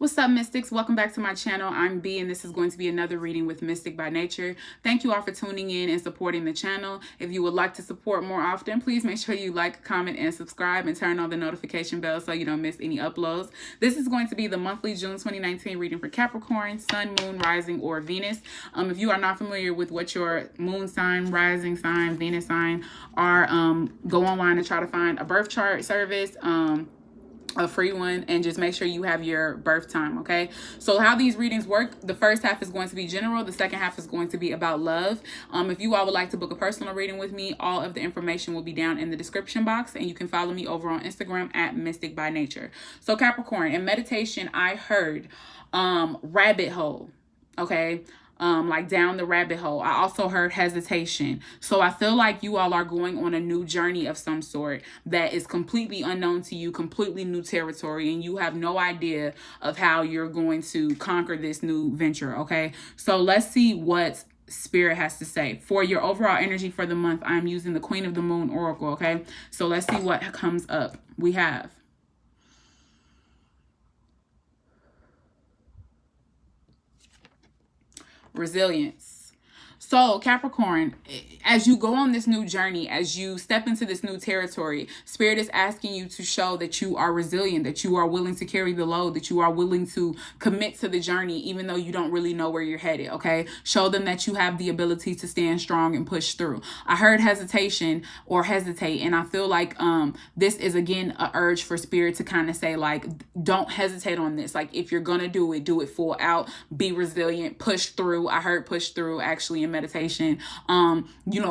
What's up, Mystics? Welcome back to my channel. I'm B, and this is going to be another reading with Mystic by Nature. Thank you all for tuning in and supporting the channel. If you would like to support more often, please make sure you like, comment, and subscribe, and turn on the notification bell so you don't miss any uploads. This is going to be the monthly June 2019 reading for Capricorn, Sun, Moon, Rising, or Venus. If you are not familiar with what your moon sign, rising sign, Venus sign are, go online and try to find a birth chart service. A free one, and just make sure you have your birth time. Okay, so how these readings work: the first half is going to be general, the second half is going to be about love. If you all would like to book a personal reading with me, all of the information will be down in the description box, and you can follow me over on Instagram at Mysticbynature. So Capricorn, in meditation I heard rabbit hole. Okay, like down the rabbit hole. I also heard hesitation. So I feel like you all are going on a new journey of some sort that is completely unknown to you, completely new territory, and you have no idea of how you're going to conquer this new venture. Okay, so let's see what Spirit has to say. For your overall energy for the month, I'm using the Queen of the Moon Oracle. Okay, so let's see what comes up. We have resilience. So Capricorn, as you go on this new journey, as you step into this new territory, Spirit is asking you to show that you are resilient, that you are willing to carry the load, that you are willing to commit to the journey, even though you don't really know where you're headed. Okay, show them that you have the ability to stand strong and push through. I heard hesitation or hesitate, and I feel like this is again an urge for Spirit to kind of say, like, don't hesitate on this. Like, if you're gonna do it full out. Be resilient, push through. I heard push through actually in meditation.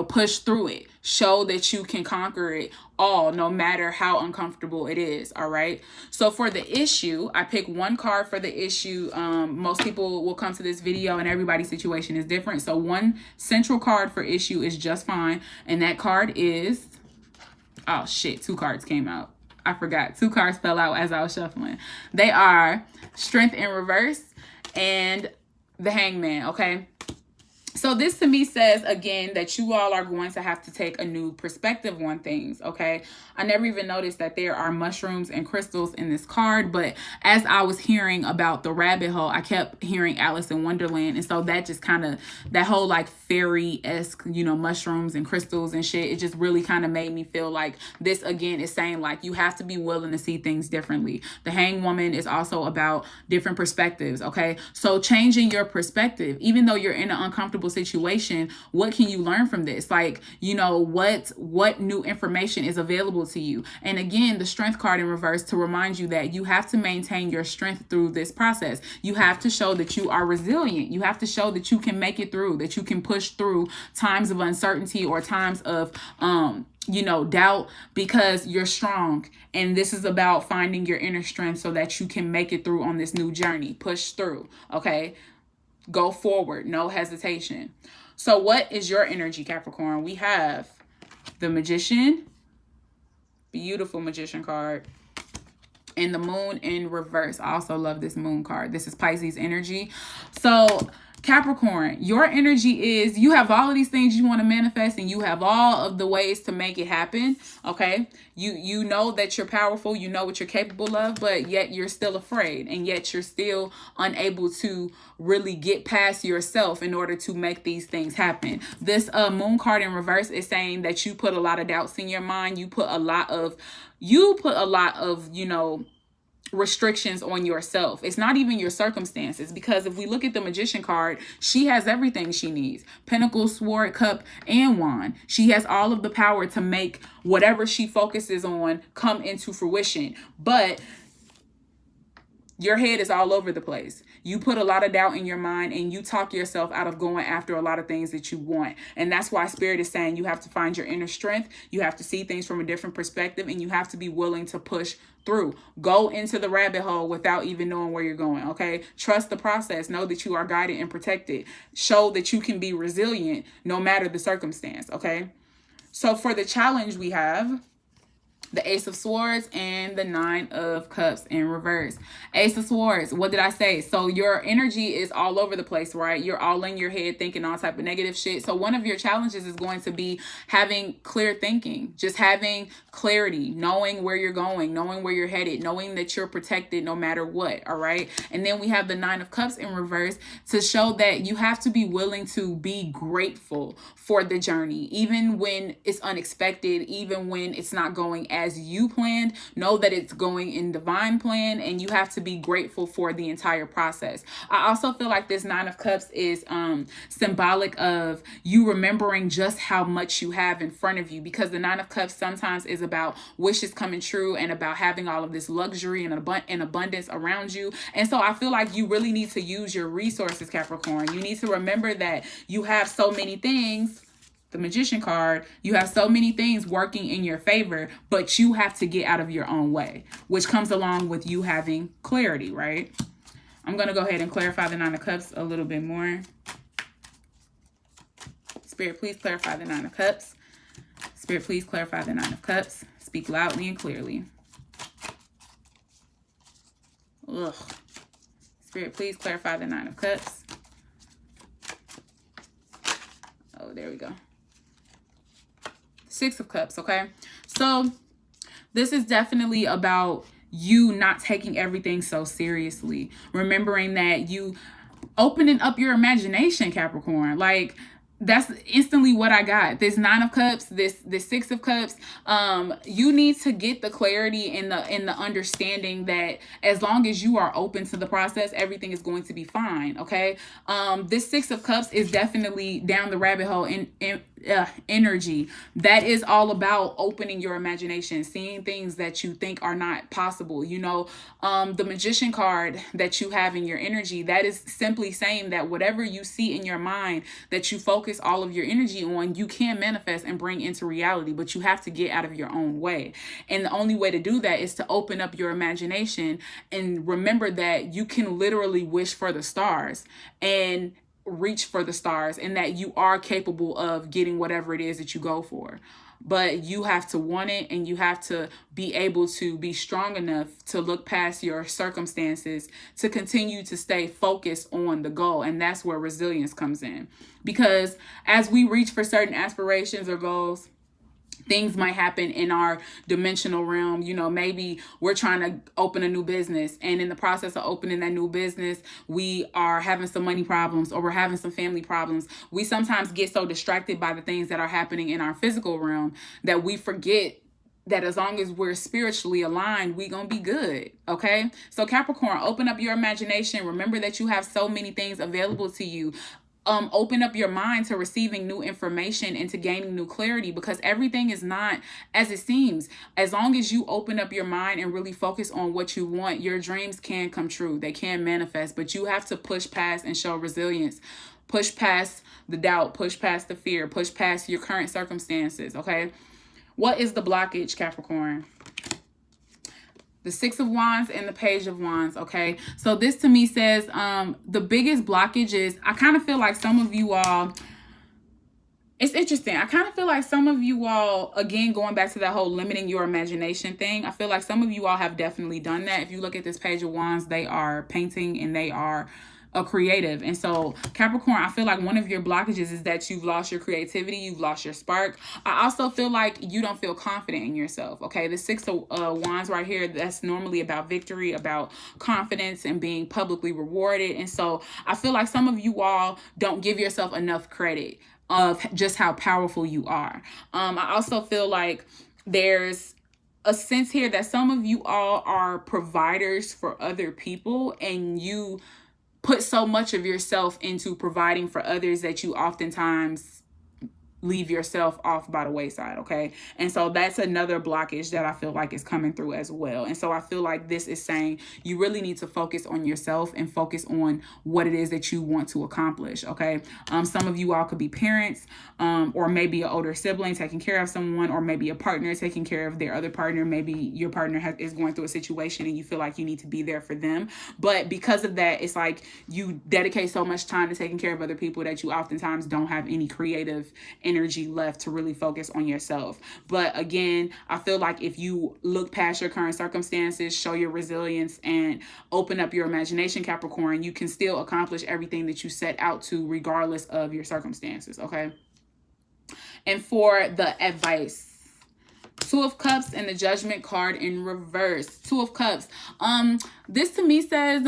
Push through it. Show that you can conquer it all, no matter how uncomfortable it is. All right, so for the issue, I pick one card for the issue. Most people will come to this video and everybody's situation is different, so one central card for issue is just fine, and that card is, oh shit, two cards came out. I forgot, two cards fell out as I was shuffling. They are Strength in Reverse and the Hangman. Okay, so this to me says, again, that you all are going to have to take a new perspective on things, okay? I never even noticed that there are mushrooms and crystals in this card, but as I was hearing about the rabbit hole, I kept hearing Alice in Wonderland, and so that just kind of, that whole like fairy-esque, mushrooms and crystals and shit, it just really kind of made me feel like this, again, is saying like you have to be willing to see things differently. The Hanged Woman is also about different perspectives, okay? So changing your perspective, even though you're in an uncomfortable situation, what can you learn from this? Like, what new information is available to you? And again, the Strength card in reverse to remind you that you have to maintain your strength through this process. You have to show that you are resilient. You have to show that you can make it through, that you can push through times of uncertainty or times of doubt, because you're strong. And this is about finding your inner strength so that you can make it through on this new journey. Push through, okay? Go forward, no hesitation. So what is your energy, Capricorn? We have the Magician, beautiful Magician card, and the Moon in reverse. I also love this Moon card. This is Pisces energy. So Capricorn, your energy is, you have all of these things you want to manifest, and you have all of the ways to make it happen. Okay, you know that you're powerful, you know what you're capable of, but yet you're still afraid, and yet you're still unable to really get past yourself in order to make these things happen. This Moon card in reverse is saying that you put a lot of doubts in your mind. You put a lot of restrictions on yourself. It's not even your circumstances, because if we look at the Magician card, she has everything she needs: Pentacles, Sword, Cup, and Wand. She has all of the power to make whatever she focuses on come into fruition, but your head is all over the place. You put a lot of doubt in your mind, and you talk yourself out of going after a lot of things that you want. And that's why Spirit is saying you have to find your inner strength. You have to see things from a different perspective, and you have to be willing to push through. Go into the rabbit hole without even knowing where you're going, okay? Trust the process. Know that you are guided and protected. Show that you can be resilient no matter the circumstance, okay? So for the challenge we have, the Ace of Swords, and the Nine of Cups in reverse. Ace of Swords, what did I say? So your energy is all over the place, right? You're all in your head thinking all type of negative shit. So one of your challenges is going to be having clear thinking, just having clarity, knowing where you're going, knowing where you're headed, knowing that you're protected no matter what, all right? And then we have the Nine of Cups in reverse to show that you have to be willing to be grateful for the journey, even when it's unexpected, even when it's not going as you planned. Know that it's going in divine plan, and you have to be grateful for the entire process. I also feel like this Nine of Cups is symbolic of you remembering just how much you have in front of you, because the Nine of Cups sometimes is about wishes coming true and about having all of this luxury and abundance around you. And so I feel like you really need to use your resources, Capricorn. You need to remember that you have so many things. The Magician card, you have so many things working in your favor, but you have to get out of your own way, which comes along with you having clarity, right? I'm going to go ahead and clarify the Nine of Cups a little bit more. Spirit, please clarify the Nine of Cups. Spirit, please clarify the Nine of Cups. Speak loudly and clearly. Ugh. Spirit, please clarify the Nine of Cups. Oh, there we go. Six of Cups, okay? So this is definitely about you not taking everything so seriously. Remembering that you opening up your imagination, Capricorn. Like, that's instantly what I got. This Nine of Cups, this Six of Cups. You need to get the clarity and the understanding that as long as you are open to the process, everything is going to be fine. Okay. This Six of Cups is definitely down the rabbit hole in energy. That is all about opening your imagination, seeing things that you think are not possible. You know, the Magician card that you have in your energy, that is simply saying that whatever you see in your mind that you focus all of your energy on, you can manifest and bring into reality, but you have to get out of your own way. And the only way to do that is to open up your imagination and remember that you can literally wish for the stars and reach for the stars, and that you are capable of getting whatever it is that you go for. But you have to want it, and you have to be able to be strong enough to look past your circumstances to continue to stay focused on the goal. And that's where resilience comes in. Because as we reach for certain aspirations or goals, things might happen in our dimensional realm. You know, maybe we're trying to open a new business, and in the process of opening that new business, we are having some money problems, or we're having some family problems. We sometimes get so distracted by the things that are happening in our physical realm that we forget that as long as we're spiritually aligned, we gonna be good. Okay. So Capricorn, open up your imagination. Remember that you have so many things available to you. Open up your mind to receiving new information and to gaining new clarity, because everything is not as it seems. As long as you open up your mind and really focus on what you want, your dreams can come true. They can manifest, but you have to push past and show resilience. Push past the doubt, push past the fear, push past your current circumstances, okay? What is the blockage, Capricorn? The Six of Wands and the Page of Wands, okay? So this to me says the biggest blockage is, I kind of feel like some of you all, it's interesting. I kind of feel like some of you all, again, going back to that whole limiting your imagination thing, I feel like some of you all have definitely done that. If you look at this Page of Wands, they are painting and they are a creative. And so Capricorn, I feel like one of your blockages is that you've lost your creativity, you've lost your spark. I also feel like you don't feel confident in yourself. Okay, the Six of Wands right here, that's normally about victory, about confidence and being publicly rewarded. And so I feel like some of you all don't give yourself enough credit of just how powerful you are. I also feel like there's a sense here that some of you all are providers for other people, and you put so much of yourself into providing for others that you oftentimes leave yourself off by the wayside, okay? And so that's another blockage that I feel like is coming through as well. And so I feel like this is saying you really need to focus on yourself and focus on what it is that you want to accomplish, okay? Some of you all could be parents, or maybe an older sibling taking care of someone, or maybe a partner taking care of their other partner. Maybe your partner is going through a situation and you feel like you need to be there for them. But because of that, it's like you dedicate so much time to taking care of other people that you oftentimes don't have any creative energy left to really focus on yourself. But again, I feel like if you look past your current circumstances, show your resilience, and open up your imagination, Capricorn, you can still accomplish everything that you set out to regardless of your circumstances, okay? And for the advice, Two of Cups and the Judgment card in reverse. Two of Cups. This to me says,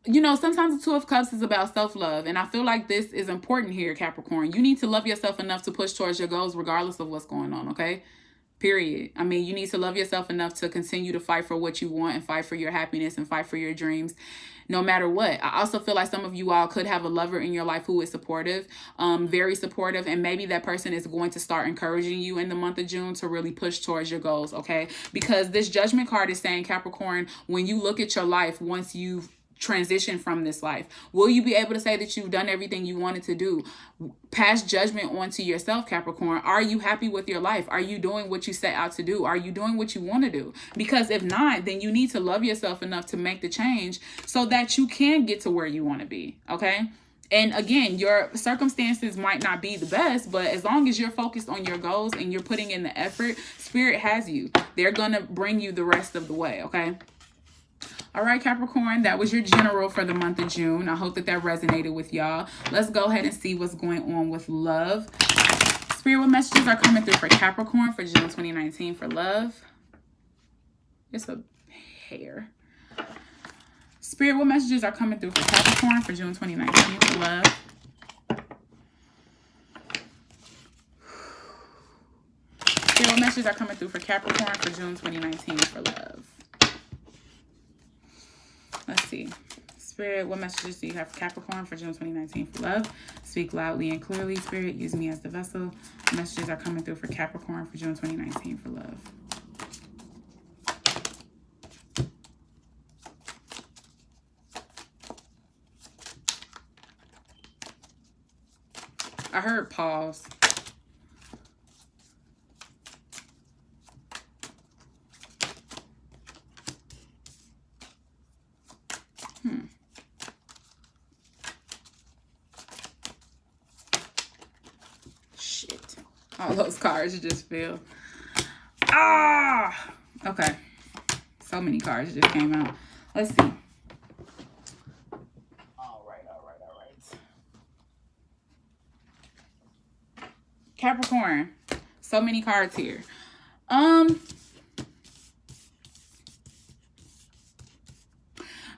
you know, sometimes the Two of Cups is about self-love. And I feel like this is important here, Capricorn. You need to love yourself enough to push towards your goals regardless of what's going on, okay? Period. I mean, you need to love yourself enough to continue to fight for what you want and fight for your happiness and fight for your dreams, no matter what. I also feel like some of you all could have a lover in your life who is supportive, very supportive, and maybe that person is going to start encouraging you in the month of June to really push towards your goals, okay? Because this Judgment card is saying, Capricorn, when you look at your life, once you've transition from this life, will you be able to say that you've done everything you wanted to do? Pass judgment onto yourself, Capricorn. Are you happy with your life? Are you doing what you set out to do? Are you doing what you want to do? Because if not, then you need to love yourself enough to make the change so that you can get to where you want to be, okay? And again, your circumstances might not be the best, but as long as you're focused on your goals and you're putting in the effort, Spirit has you. They're going to bring you the rest of the way, okay? All right, Capricorn, that was your general for the month of June. I hope that that resonated with y'all. Let's go ahead and see what's going on with love. Spirit, what messages are coming through for Capricorn for June 2019 for love? It's a hair. Spirit, what messages are coming through for Capricorn for June 2019 for love? Spirit, what messages are coming through for Capricorn for June 2019 for love? Let's see. Spirit, what messages do you have for Capricorn for June 2019 for love? Speak loudly and clearly, Spirit. Use me as the vessel. What messages are coming through for Capricorn for June 2019 for love? I heard pause. Shit. All those cards just fell. Ah! Okay. So many cards just came out. Let's see. All right. Capricorn. So many cards here.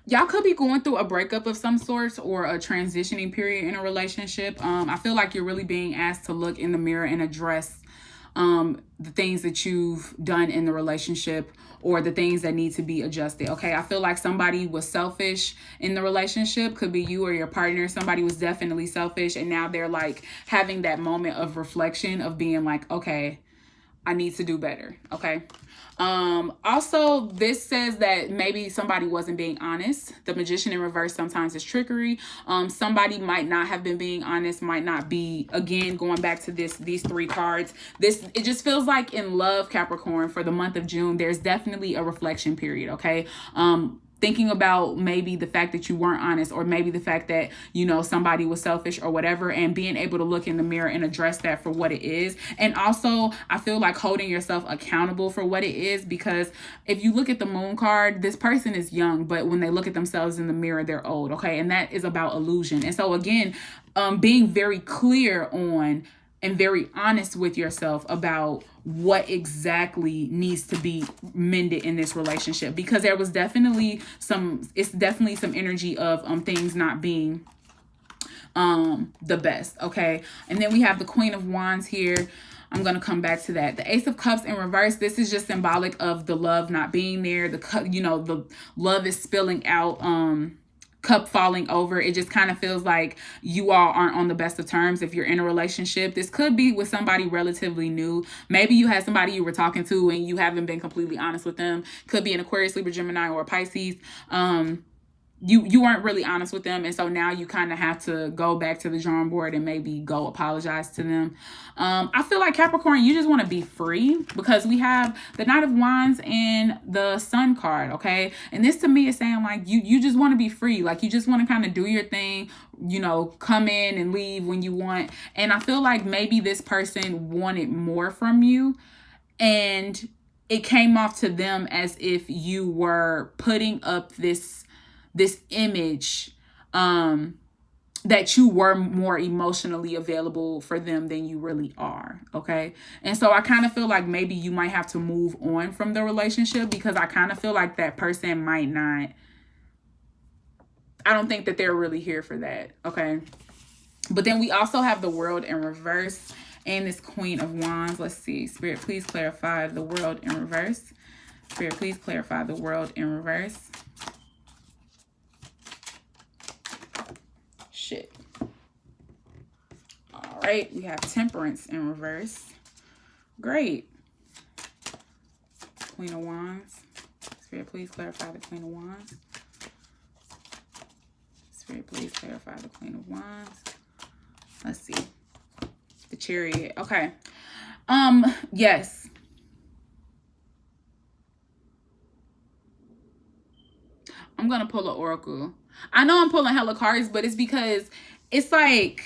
Y'all could be going through a breakup of some sorts or a transitioning period in a relationship. I feel like you're really being asked to look in the mirror and address the things that you've done in the relationship or the things that need to be adjusted. Okay, I feel like somebody was selfish in the relationship. Could be you or your partner. Somebody was definitely selfish, and now they're like having that moment of reflection of being like, okay, I need to do better. Okay. Also, this says that maybe somebody wasn't being honest. The Magician in reverse sometimes is trickery. Somebody might not have been being honest, might not be. Again, going back to these three cards, it just feels like in love, Capricorn, for the month of June, there's definitely a reflection period. Okay. Thinking about maybe the fact that you weren't honest, or maybe the fact that, you know, somebody was selfish or whatever, and being able to look in the mirror and address that for what it is. And also, I feel like holding yourself accountable for what it is, because if you look at the Moon card, this person is young, but when they look at themselves in the mirror, they're old. Okay. And that is about illusion. And so again, being very clear on and very honest with yourself about what exactly needs to be mended in this relationship, because there was definitely some energy of things not being the best. Okay. And then we have the Queen of Wands here. I'm going to come back to that. The Ace of Cups in reverse. This is just symbolic of the love not being there. The love is spilling out, cup falling over. It just kind of feels like you all aren't on the best of terms if you're in a relationship. This could be with somebody relatively new. Maybe you had somebody you were talking to and you haven't been completely honest with them. Could be an Aquarius, Libra, Gemini, or Pisces. you weren't really honest with them, and so now you kind of have to go back to the drawing board and maybe go apologize to them. I feel like Capricorn, you just want to be free, because we have the Knight of Wands and the Sun card, okay? And this to me is saying like you just want to be free, like you just want to kind of do your thing, you know, come in and leave when you want. And I feel like maybe this person wanted more from you, and it came off to them as if you were putting up this image that you were more emotionally available for them than you really are, okay? And so I kind of feel like maybe you might have to move on from the relationship, because I kind of feel like that person might not, I don't think that they're really here for that, okay? But then we also have the World in reverse and this Queen of Wands. Let's see. Spirit, please clarify the World in reverse. Spirit, please clarify the World in reverse. Shit. All right. We have Temperance in reverse. Great. Queen of Wands. Spirit, please clarify the Queen of Wands. Spirit, please clarify the Queen of Wands. Let's see. The Chariot. Okay. Yes. I'm going to pull an oracle. I know I'm pulling hella cards, but it's because it's like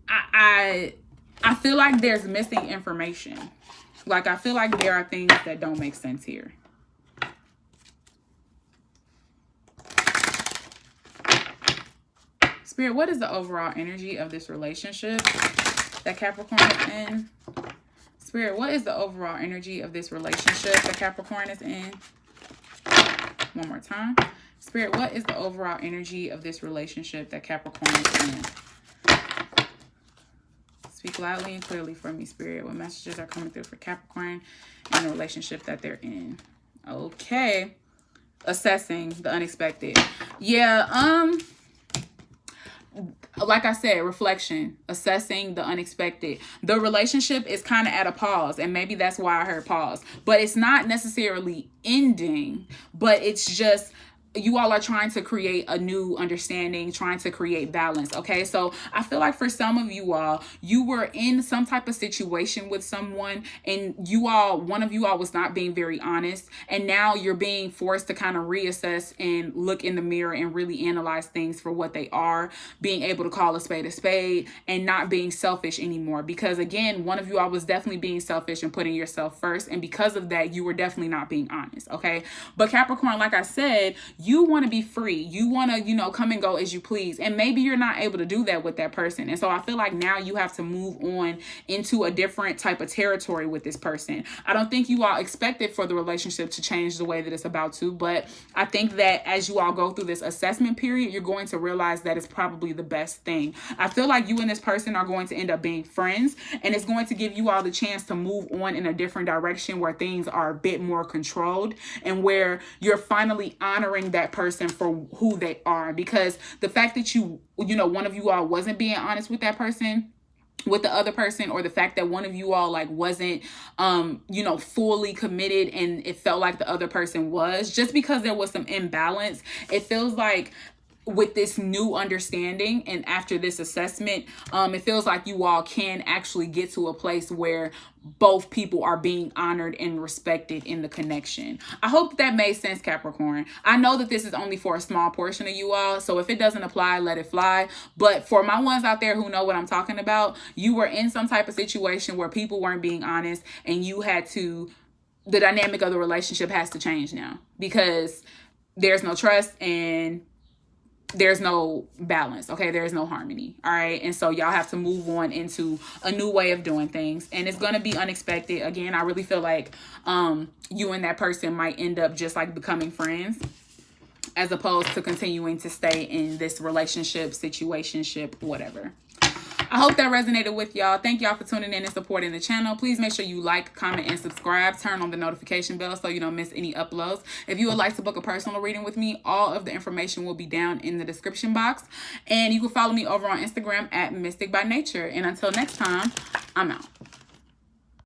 I feel like there's missing information. Like I feel like there are things that don't make sense here. Spirit, what is the overall energy of this relationship that Capricorn is in? Spirit, what is the overall energy of this relationship that Capricorn is in? One more time. Spirit, what is the overall energy of this relationship that Capricorn is in? Speak loudly and clearly for me, Spirit. What messages are coming through for Capricorn and the relationship that they're in? Okay. Assessing the unexpected. Yeah, like I said, reflection, assessing the unexpected. The relationship is kind of at a pause, and maybe that's why I heard pause. But it's not necessarily ending, but it's just you all are trying to create a new understanding, trying to create balance, okay? So I feel like for some of you all, you were in some type of situation with someone, and one of you all was not being very honest, and now you're being forced to kind of reassess and look in the mirror and really analyze things for what they are, being able to call a spade, and not being selfish anymore. Because again, one of you all was definitely being selfish and putting yourself first, and because of that, you were definitely not being honest, okay? But Capricorn, like I said, you want to be free. You want to, come and go as you please. And maybe you're not able to do that with that person. And so I feel like now you have to move on into a different type of territory with this person. I don't think you all expected for the relationship to change the way that it's about to, but I think that as you all go through this assessment period, you're going to realize that it's probably the best thing. I feel like you and this person are going to end up being friends, and it's going to give you all the chance to move on in a different direction where things are a bit more controlled, and where you're finally honoring that person for who they are. Because the fact that one of you all wasn't being honest with that person, with the other person, or the fact that one of you all wasn't fully committed, and it felt like the other person was, just because there was some imbalance, it feels like with this new understanding and after this assessment, it feels like you all can actually get to a place where both people are being honored and respected in the connection. I hope that made sense, Capricorn. I know that this is only for a small portion of you all, so if it doesn't apply, let it fly. But for my ones out there who know what I'm talking about, you were in some type of situation where people weren't being honest, and the dynamic of the relationship has to change now, because there's no trust and there's no balance, okay? There's no harmony, all right? And so y'all have to move on into a new way of doing things, and it's going to be unexpected. Again, I really feel like you and that person might end up just becoming friends, as opposed to continuing to stay in this relationship, situationship, whatever. I hope that resonated with y'all. Thank y'all for tuning in and supporting the channel. Please make sure you like, comment, and subscribe. Turn on the notification bell so you don't miss any uploads. If you would like to book a personal reading with me, all of the information will be down in the description box. And you can follow me over on Instagram at Mysticbynature. And until next time, I'm out.